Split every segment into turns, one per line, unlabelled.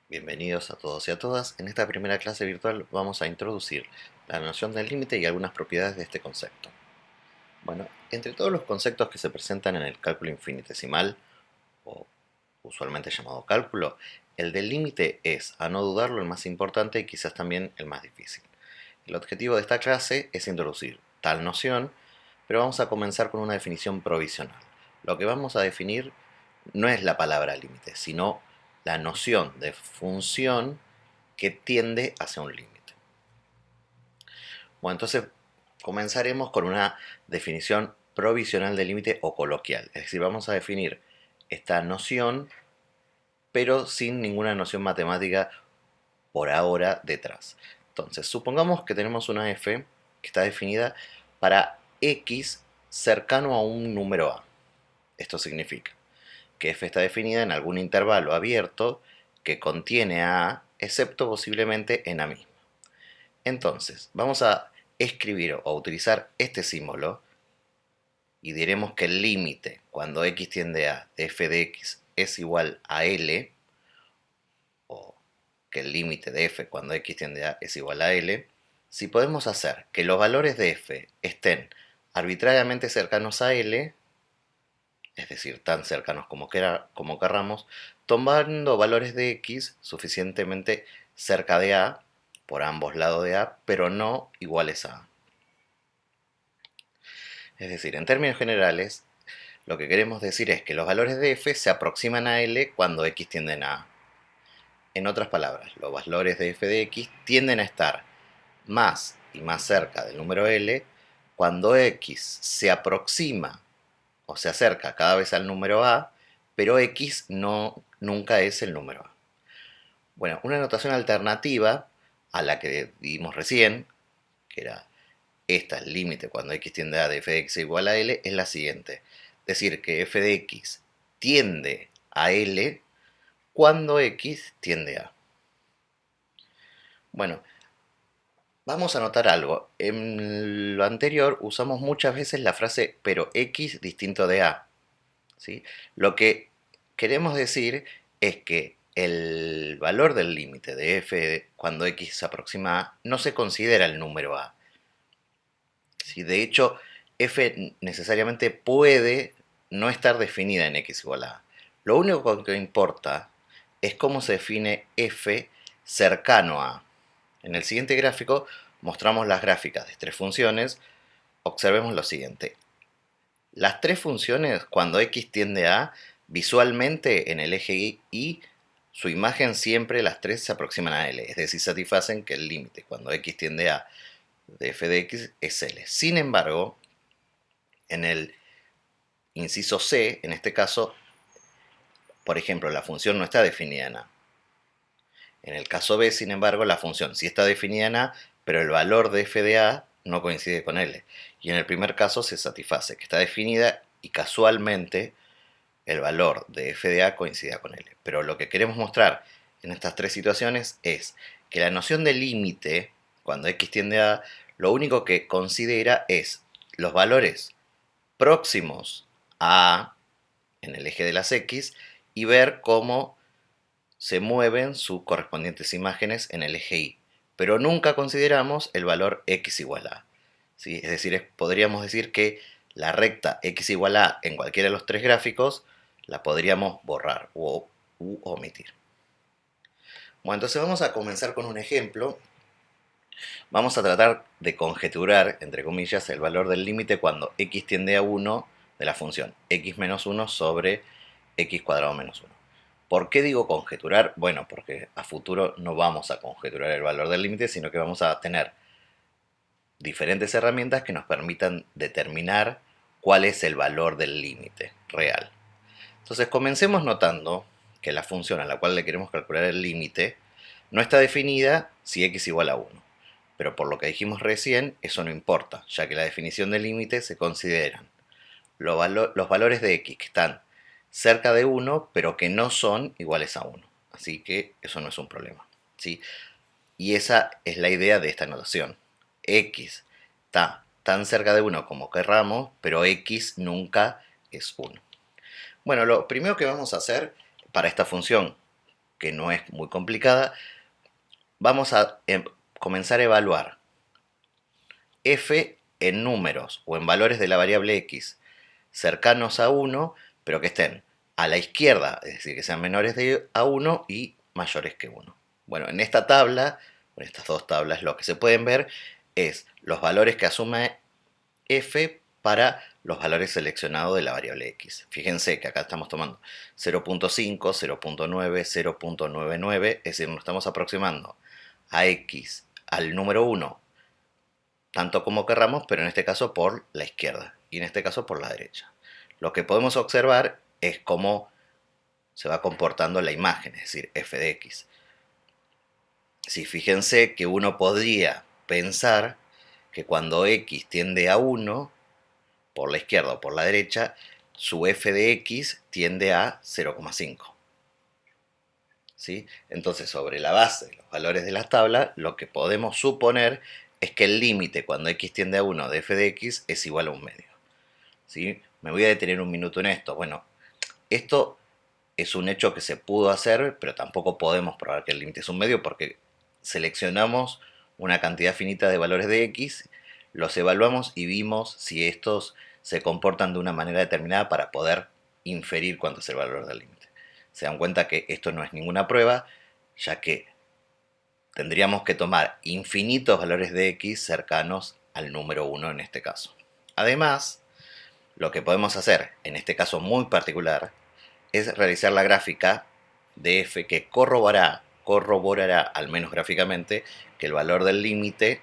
Bienvenidos a todos y a todas. En esta primera clase virtual vamos a introducir la noción del límite y algunas propiedades de este concepto. Bueno, entre todos los conceptos que se presentan en el cálculo infinitesimal, o usualmente llamado cálculo, el del límite es, a no dudarlo, el más importante y quizás también el más difícil. El objetivo de esta clase es introducir tal noción, pero vamos a comenzar con una definición provisional. Lo que vamos a definir no es la palabra límite, sino la noción de función que tiende hacia un límite. Bueno, entonces comenzaremos con una definición provisional de límite o coloquial. Es decir, vamos a definir esta noción, pero sin ninguna noción matemática por ahora detrás. Entonces, supongamos que tenemos una f que está definida para x cercano a un número a. Esto significa que f está definida en algún intervalo abierto que contiene a, excepto posiblemente en a misma. Entonces, vamos a escribir o utilizar este símbolo y diremos que el límite cuando x tiende a de f de x es igual a L, o que el límite de f cuando x tiende a es igual a L, si podemos hacer que los valores de f estén arbitrariamente cercanos a L, es decir, tan cercanos como querramos, tomando valores de x suficientemente cerca de a, por ambos lados de a, pero no iguales a a. Es decir, en términos generales, lo que queremos decir es que los valores de f se aproximan a L cuando x tienden a A. En otras palabras, los valores de f de x tienden a estar más y más cerca del número L cuando x se aproxima o se acerca cada vez al número A, pero x nunca es el número A. Bueno, una notación alternativa a la que vimos recién, que era esta, el límite cuando x tiende a de f de x igual a L, es la siguiente. Decir que f de x tiende a L cuando x tiende a. Bueno, vamos a notar algo. En lo anterior usamos muchas veces la frase pero x distinto de a. ¿Sí? Lo que queremos decir es que el valor del límite de f cuando x se aproxima a no se considera el número a. ¿Sí? De hecho, f necesariamente puede no estar definida en x igual a. Lo único que importa es cómo se define f cercano a. En el siguiente gráfico mostramos las gráficas de tres funciones. Observemos lo siguiente. Las tres funciones, cuando x tiende a, visualmente en el eje y, su imagen siempre las tres se aproximan a L, es decir, satisfacen que el límite cuando x tiende a de f de x es L. Sin embargo, en el inciso C, en este caso, por ejemplo, la función no está definida en A. En el caso B, sin embargo, la función sí está definida en A, pero el valor de f de A no coincide con L. Y en el primer caso se satisface que está definida y casualmente el valor de f de a coincide con L. Pero lo que queremos mostrar en estas tres situaciones es que la noción de límite, cuando x tiende a, lo único que considera es los valores próximos a A en el eje de las x y ver cómo se mueven sus correspondientes imágenes en el eje y. Pero nunca consideramos el valor x igual a. ¿Sí? Es decir, podríamos decir que la recta x igual a en cualquiera de los tres gráficos la podríamos borrar u omitir. Bueno, entonces vamos a comenzar con un ejemplo. Vamos a tratar de conjeturar, entre comillas, el valor del límite cuando x tiende a 1 de la función x menos 1 sobre x cuadrado menos 1. ¿Por qué digo conjeturar? Bueno, porque a futuro no vamos a conjeturar el valor del límite, sino que vamos a tener diferentes herramientas que nos permitan determinar cuál es el valor del límite real. Entonces comencemos notando que la función a la cual le queremos calcular el límite no está definida si x igual a 1. Pero por lo que dijimos recién, eso no importa, ya que la definición del límite se consideran los valores de x que están cerca de 1, pero que no son iguales a 1. Así que eso no es un problema. ¿Sí? Y esa es la idea de esta notación. X está tan cerca de 1 como querramos, pero x nunca es 1. Bueno, lo primero que vamos a hacer para esta función que no es muy complicada, vamos a comenzar a evaluar f en números o en valores de la variable x cercanos a 1, pero que estén a la izquierda, es decir, que sean menores a 1 y mayores que 1. Bueno, en esta tabla, en estas dos tablas, lo que se pueden ver es los valores que asume f para los valores seleccionados de la variable x. Fíjense que acá estamos tomando 0.5, 0.9, 0.99, es decir, nos estamos aproximando a x al número 1 tanto como querramos, pero en este caso por la izquierda y en este caso por la derecha. Lo que podemos observar es cómo se va comportando la imagen, es decir, f de x. Si fíjense que uno podría pensar que cuando x tiende a 1, por la izquierda o por la derecha, su f de x tiende a 0,5. ¿Sí? Entonces, sobre la base de los valores de la tabla, lo que podemos suponer es que el límite cuando x tiende a 1 de f de x es igual a 1 medio. ¿Sí? Me voy a detener un minuto en esto. Bueno, esto es un hecho que se pudo hacer, pero tampoco podemos probar que el límite es 1 medio porque seleccionamos una cantidad finita de valores de x, los evaluamos y vimos si estos se comportan de una manera determinada para poder inferir cuánto es el valor del límite. Se dan cuenta que esto no es ninguna prueba, ya que tendríamos que tomar infinitos valores de x cercanos al número 1 en este caso. Además, lo que podemos hacer, en este caso muy particular, es realizar la gráfica de f que corroborará, al menos gráficamente, que el valor del límite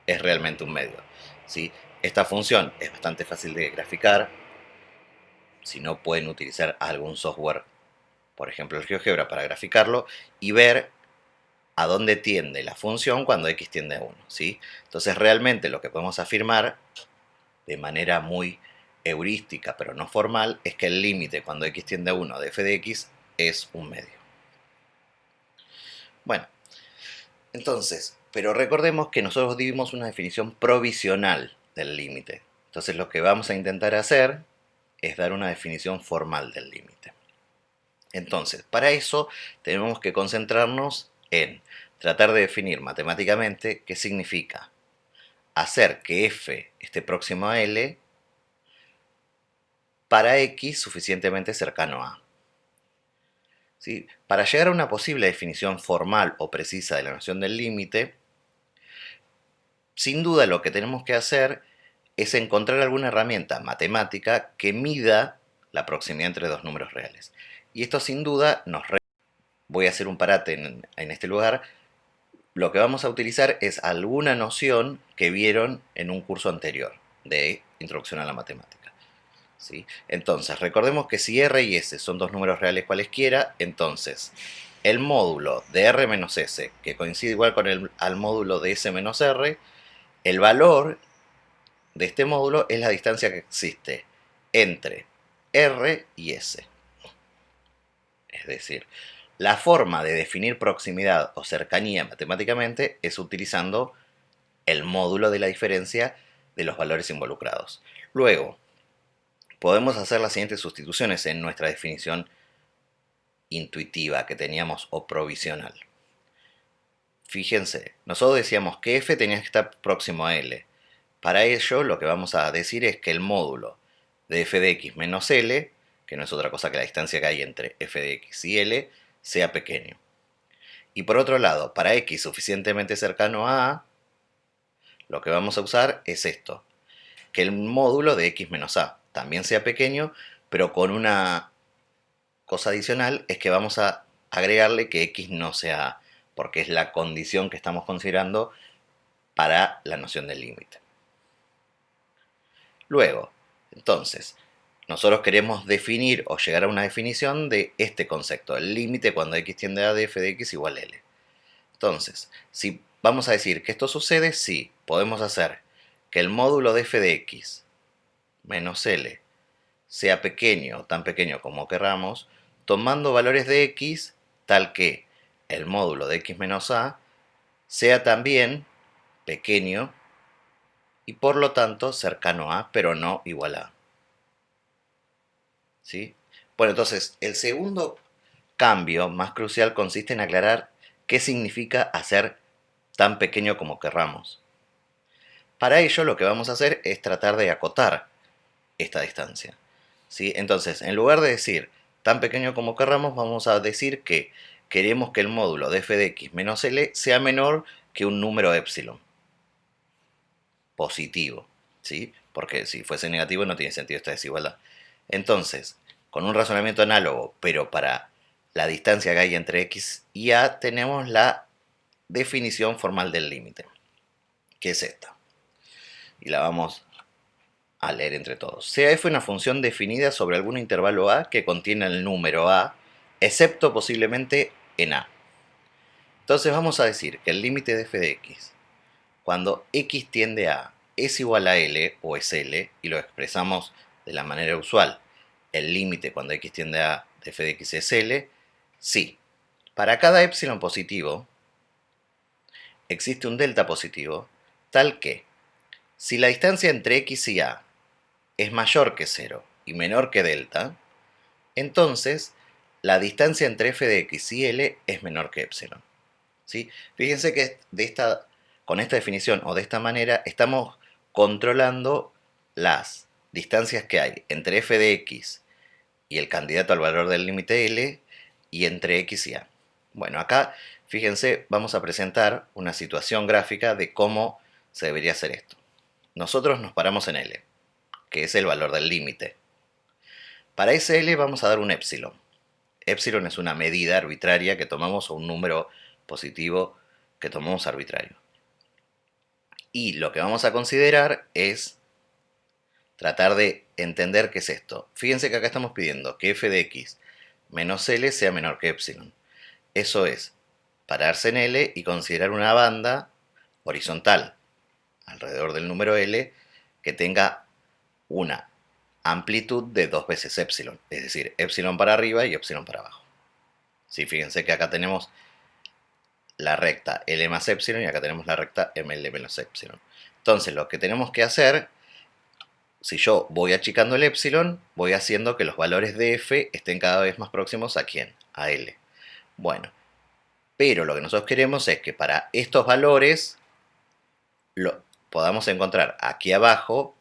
es realmente 1 medio. ¿Sí? Esta función es bastante fácil de graficar. Si no, pueden utilizar algún software, por ejemplo el GeoGebra, para graficarlo y ver a dónde tiende la función cuando x tiende a 1. ¿Sí? Entonces realmente lo que podemos afirmar de manera muy heurística pero no formal es que el límite cuando x tiende a 1 de f de x es 1 medio. Bueno, entonces, pero recordemos que nosotros dimos una definición provisional del límite. Entonces lo que vamos a intentar hacer es dar una definición formal del límite. Entonces, para eso tenemos que concentrarnos en tratar de definir matemáticamente qué significa hacer que f esté próximo a L para x suficientemente cercano a. ¿Sí? Para llegar a una posible definición formal o precisa de la noción del límite, sin duda lo que tenemos que hacer es encontrar alguna herramienta matemática que mida la proximidad entre dos números reales. Y esto sin duda voy a hacer un parate en este lugar. Lo que vamos a utilizar es alguna noción que vieron en un curso anterior de Introducción a la Matemática. ¿Sí? Entonces, recordemos que si R y S son dos números reales cualesquiera, entonces el módulo de R menos S, que coincide igual con al módulo de S menos R, el valor de este módulo es la distancia que existe entre R y S. Es decir, la forma de definir proximidad o cercanía matemáticamente es utilizando el módulo de la diferencia de los valores involucrados. Luego, podemos hacer las siguientes sustituciones en nuestra definición intuitiva que teníamos o provisional. Fíjense, nosotros decíamos que f tenía que estar próximo a L. Para ello, lo que vamos a decir es que el módulo de f de x menos L, que no es otra cosa que la distancia que hay entre f de x y L, sea pequeño. Y por otro lado, para x suficientemente cercano a A, lo que vamos a usar es esto, que el módulo de x menos A también sea pequeño, pero con una cosa adicional, es que vamos a agregarle que x no sea A, porque es la condición que estamos considerando para la noción del límite. Luego, entonces, nosotros queremos definir o llegar a una definición de este concepto, el límite cuando x tiende a de f de x igual a L. Entonces, si vamos a decir que esto sucede, sí, podemos hacer que el módulo de f de x menos L sea pequeño o tan pequeño como querramos, tomando valores de x tal que el módulo de x menos a sea también pequeño y por lo tanto cercano a, pero no igual a. ¿Sí? Bueno, entonces, el segundo cambio más crucial consiste en aclarar qué significa hacer tan pequeño como querramos. Para ello lo que vamos a hacer es tratar de acotar esta distancia, ¿sí? Entonces, en lugar de decir tan pequeño como querramos, vamos a decir que queremos que el módulo de f de x menos L sea menor que un número epsilon positivo, ¿sí? Porque si fuese negativo no tiene sentido esta desigualdad. Entonces, con un razonamiento análogo, pero para la distancia que hay entre x y a, tenemos la definición formal del límite, que es esta. Y la vamos a leer entre todos. Sea f una función definida sobre algún intervalo a que contiene el número a, excepto posiblemente en a. Entonces vamos a decir que el límite de f de x, cuando x tiende a, es igual a L o es L, y lo expresamos de la manera usual, el límite cuando x tiende a de f de x es L, sí. Para cada epsilon positivo, existe un delta positivo, tal que, si la distancia entre x y a es mayor que 0 y menor que delta, entonces la distancia entre f de x y L es menor que epsilon, ¿sí? Fíjense que con esta definición o de esta manera estamos controlando las distancias que hay entre f de x y el candidato al valor del límite L y entre x y a. Bueno, acá fíjense, vamos a presentar una situación gráfica de cómo se debería hacer esto. Nosotros nos paramos en L, que es el valor del límite. Para ese L vamos a dar un epsilon. Epsilon es una medida arbitraria que tomamos o un número positivo que tomamos arbitrario. Y lo que vamos a considerar es tratar de entender qué es esto. Fíjense que acá estamos pidiendo que f de x menos L sea menor que epsilon. Eso es pararse en L y considerar una banda horizontal alrededor del número L que tenga una amplitud de 2 veces epsilon, es decir, epsilon para arriba y epsilon para abajo. Sí, fíjense que acá tenemos la recta L más epsilon y acá tenemos la recta ML menos epsilon. Entonces lo que tenemos que hacer, si yo voy achicando el epsilon, voy haciendo que los valores de f estén cada vez más próximos a ¿quién? A L. Bueno, pero lo que nosotros queremos es que para estos valores podamos encontrar aquí abajo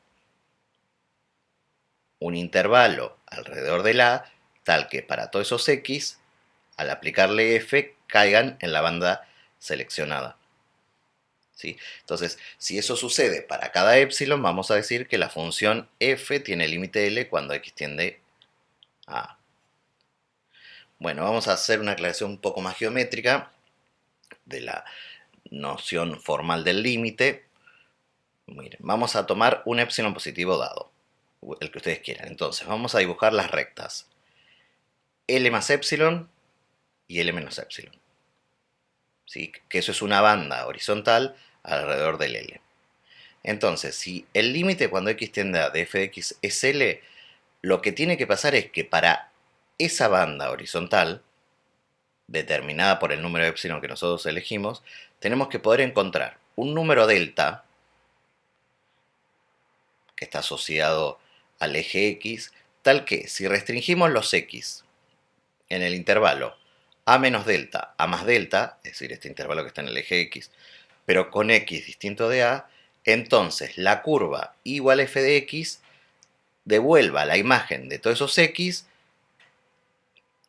un intervalo alrededor del A tal que para todos esos X, al aplicarle F, caigan en la banda seleccionada. ¿Sí? Entonces, si eso sucede para cada epsilon, vamos a decir que la función F tiene límite L cuando X tiende a A. Bueno, vamos a hacer una aclaración un poco más geométrica de la noción formal del límite. Miren, vamos a tomar un epsilon positivo dado, el que ustedes quieran. Entonces, vamos a dibujar las rectas L más epsilon y L menos epsilon. ¿Sí? Que eso es una banda horizontal alrededor del L. Entonces, si el límite cuando x tiende a de f de x es L, lo que tiene que pasar es que para esa banda horizontal, determinada por el número epsilon que nosotros elegimos, tenemos que poder encontrar un número delta, que está asociado al eje x, tal que si restringimos los x en el intervalo a menos delta a más delta, es decir, este intervalo que está en el eje x, pero con x distinto de a, entonces la curva igual a f de x devuelva la imagen de todos esos x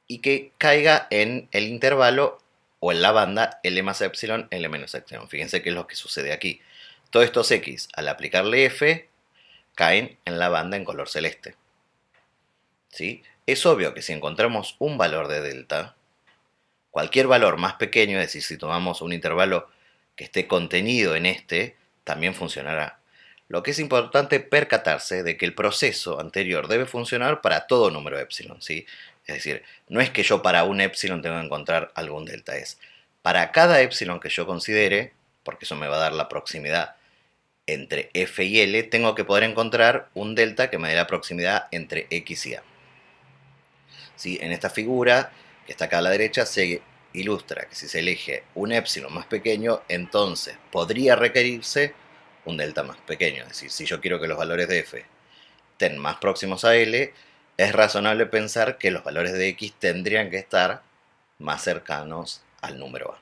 y que caiga en el intervalo o en la banda L más epsilon, L menos epsilon. Fíjense qué es lo que sucede aquí. Todos estos x, al aplicarle f, caen en la banda en color celeste. ¿Sí? Es obvio que si encontramos un valor de delta, cualquier valor más pequeño, es decir, si tomamos un intervalo que esté contenido en este, también funcionará. Lo que es importante percatarse de que el proceso anterior debe funcionar para todo número epsilon, ¿sí? Es decir, no es que yo para un epsilon tengo que encontrar algún delta, es para cada epsilon que yo considere, porque eso me va a dar la proximidad entre f y L, tengo que poder encontrar un delta que me dé la proximidad entre x y a. ¿Sí? En esta figura, que está acá a la derecha, se ilustra que si se elige un epsilon más pequeño, entonces podría requerirse un delta más pequeño. Es decir, si yo quiero que los valores de f estén más próximos a L, es razonable pensar que los valores de x tendrían que estar más cercanos al número a.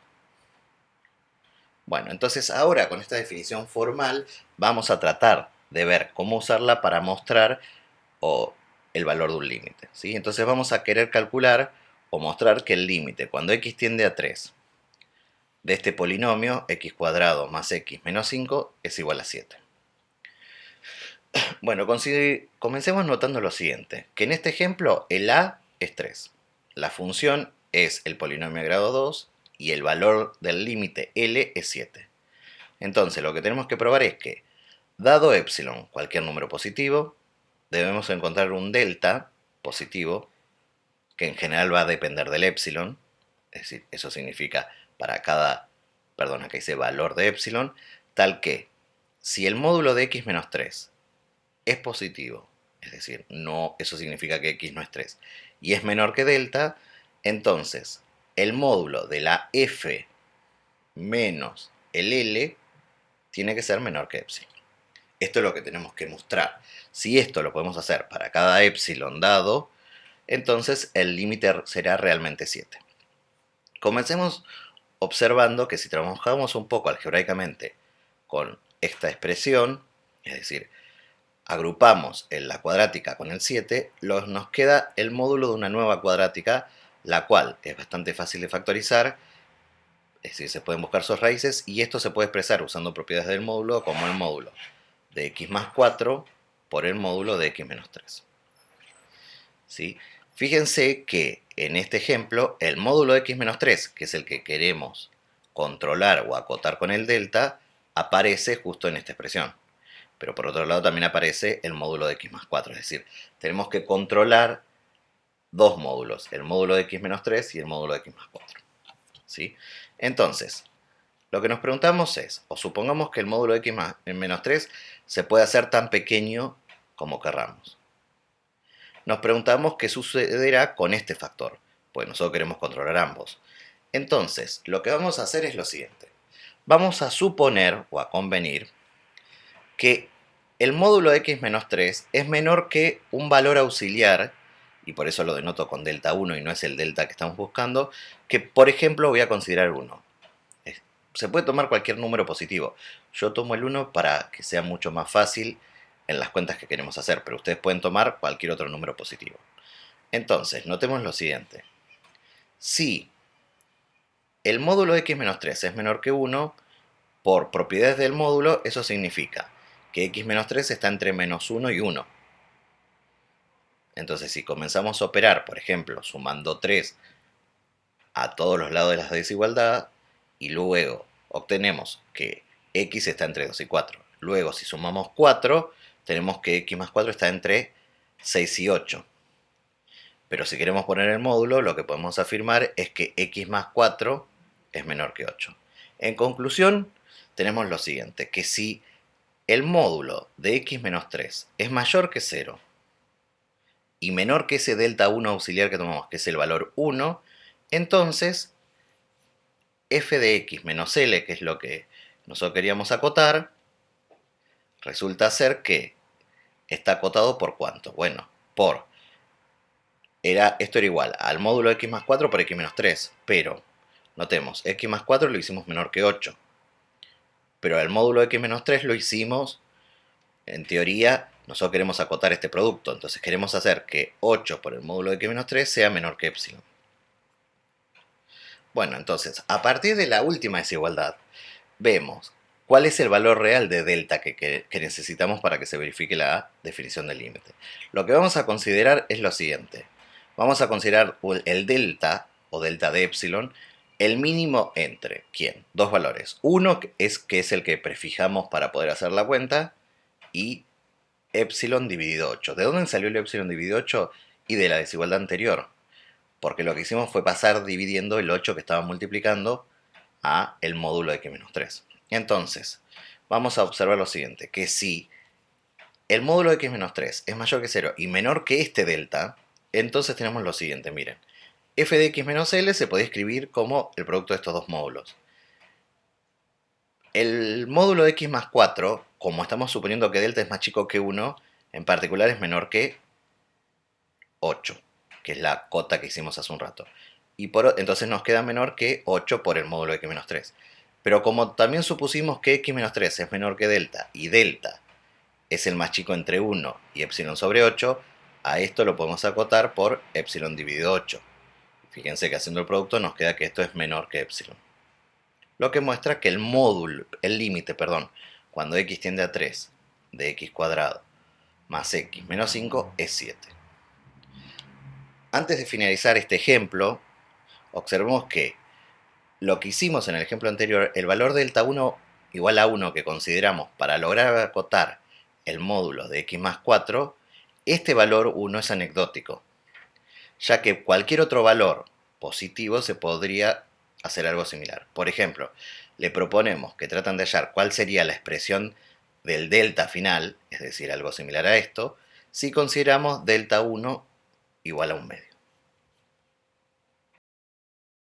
Bueno, entonces ahora con esta definición formal vamos a tratar de ver cómo usarla para mostrar el valor de un límite, ¿sí? Entonces vamos a querer calcular o mostrar que el límite cuando x tiende a 3 de este polinomio x cuadrado más x menos 5 es igual a 7. Bueno, comencemos notando lo siguiente, que en este ejemplo el a es 3, la función es el polinomio de grado 2 y el valor del límite L es 7. Entonces lo que tenemos que probar es que, dado epsilon, cualquier número positivo, debemos encontrar un delta positivo, que en general va a depender del epsilon, es decir, eso significa para cada, perdón, acá dice valor de epsilon, tal que si el módulo de x menos 3 es positivo, es decir, no, eso significa que x no es 3, y es menor que delta, entonces el módulo de la f menos el L tiene que ser menor que epsilon. Esto es lo que tenemos que mostrar. Si esto lo podemos hacer para cada epsilon dado, entonces el límite será realmente 7. Comencemos observando que si trabajamos un poco algebraicamente con esta expresión, es decir, agrupamos en la cuadrática con el 7, nos queda el módulo de una nueva cuadrática, la cual es bastante fácil de factorizar, es decir, se pueden buscar sus raíces, y esto se puede expresar usando propiedades del módulo como el módulo de x más 4 por el módulo de x menos 3. ¿Sí? Fíjense que en este ejemplo el módulo de x menos 3, que es el que queremos controlar o acotar con el delta, aparece justo en esta expresión. Pero por otro lado también aparece el módulo de x más 4, es decir, tenemos que controlar dos módulos, el módulo de x menos 3 y el módulo de x más 4. ¿Sí? Entonces, lo que nos preguntamos es, o supongamos que el módulo de x menos 3 se puede hacer tan pequeño como querramos. Nos preguntamos qué sucederá con este factor, pues nosotros queremos controlar ambos. Entonces, lo que vamos a hacer es lo siguiente. Vamos a suponer o a convenir que el módulo de x menos 3 es menor que un valor auxiliar, y por eso lo denoto con delta 1 y no es el delta que estamos buscando, que por ejemplo voy a considerar 1. Se puede tomar cualquier número positivo. Yo tomo el 1 para que sea mucho más fácil en las cuentas que queremos hacer, pero ustedes pueden tomar cualquier otro número positivo. Entonces, notemos lo siguiente. Si el módulo de x menos 3 es menor que 1, por propiedades del módulo, eso significa que x menos 3 está entre menos 1 y 1. Entonces, si comenzamos a operar, por ejemplo, sumando 3 a todos los lados de la desigualdad, y luego obtenemos que x está entre 2 y 4. Luego, si sumamos 4, tenemos que x más 4 está entre 6 y 8. Pero si queremos poner el módulo, lo que podemos afirmar es que x más 4 es menor que 8. En conclusión, tenemos lo siguiente, que si el módulo de x menos 3 es mayor que 0 y menor que ese delta 1 auxiliar que tomamos, que es el valor 1, entonces f de x menos L, que es lo que nosotros queríamos acotar, resulta ser que está acotado por ¿cuánto? Bueno, esto era igual al módulo de x más 4 por x menos 3, pero notemos, x más 4 lo hicimos menor que 8, pero el módulo de x menos 3 lo hicimos, en teoría, nosotros queremos acotar este producto, entonces queremos hacer que 8 por el módulo de x menos 3 sea menor que epsilon. Bueno, entonces, a partir de la última desigualdad, vemos cuál es el valor real de delta que necesitamos para que se verifique la definición del límite. Lo que vamos a considerar es lo siguiente. Vamos a considerar el delta, o delta de epsilon, el mínimo entre, ¿quién? Dos valores. Uno que es el que prefijamos para poder hacer la cuenta, y epsilon dividido 8. ¿De dónde salió el epsilon dividido 8? Y de la desigualdad anterior. Porque lo que hicimos fue pasar dividiendo el 8 que estaba multiplicando a el módulo de x menos 3. Entonces, vamos a observar lo siguiente, que si el módulo de x menos 3 es mayor que 0 y menor que este delta, entonces tenemos lo siguiente, miren. F de x menos L se puede escribir como el producto de estos dos módulos. El módulo de x más 4, como estamos suponiendo que delta es más chico que 1, en particular es menor que 8, que es la cota que hicimos hace un rato. entonces nos queda menor que 8 por el módulo de x menos 3. Pero como también supusimos que x menos 3 es menor que delta, y delta es el más chico entre 1 y epsilon sobre 8, a esto lo podemos acotar por epsilon dividido 8. Fíjense que haciendo el producto nos queda que esto es menor que epsilon. Lo que muestra que el límite, cuando x tiende a 3 de x cuadrado más x menos 5 es 7. Antes de finalizar este ejemplo, observemos que lo que hicimos en el ejemplo anterior, el valor delta 1 igual a 1 que consideramos para lograr acotar el módulo de x más 4, este valor 1 es anecdótico, ya que cualquier otro valor positivo se podría hacer algo similar. Por ejemplo, le proponemos que tratan de hallar cuál sería la expresión del delta final, es decir, algo similar a esto, si consideramos delta 1 igual a 1 medio.